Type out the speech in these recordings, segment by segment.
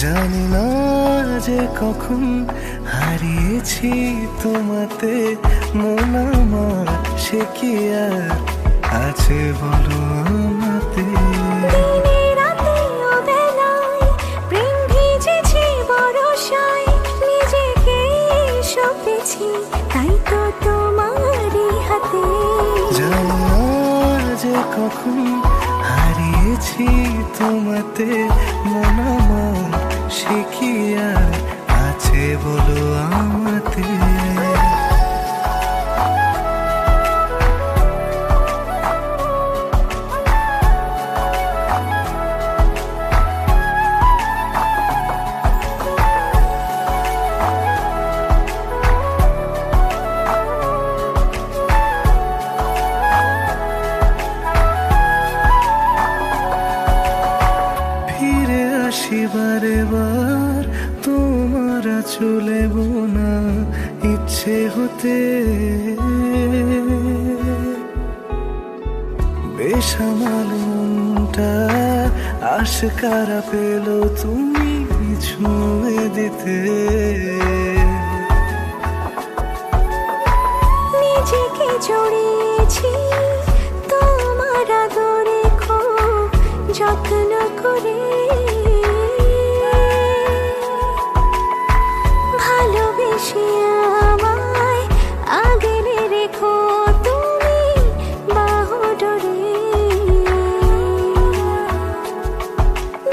জানি না যে কখন হারিয়েছি তোমাতে, মন আমার সে কি আর আছে বলো আমাতে। দিনে রাতে অবেলায় প্রেম ভিজেছে বরষায়, নিজেকে সঁপেছি তাই তো তোমারই হাতে। জানি না যে কখন হারিয়েছি তোমাতে, মন আমার সে কি আর আছে বলো আমাতে। ফিরে আসি বারে বার তোমার চলে বোনা ইচ্ছে হতে, বেসামাল মনটা আশকারা পেল তুমি ছুঁয়ে দিতে। নিজেকে জড়িয়েছি তোমার আদরে, খুব যত্ন করে ভালোবেসে আমায় আগলে রেখো তুমি বাহুডোরে।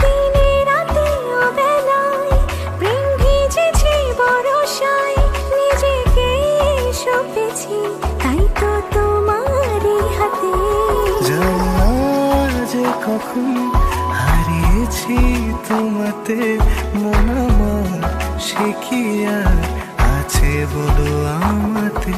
দিনে রাতে অবেলায় প্রেম ভিজেছে বরষায়, নিজেকে সঁপেছি তাই তো তোমারই হাতে। জানি না যে কখন হারিয়েছি তোমাতে, মন আমার সে কি আর আছে বলো আমাতে।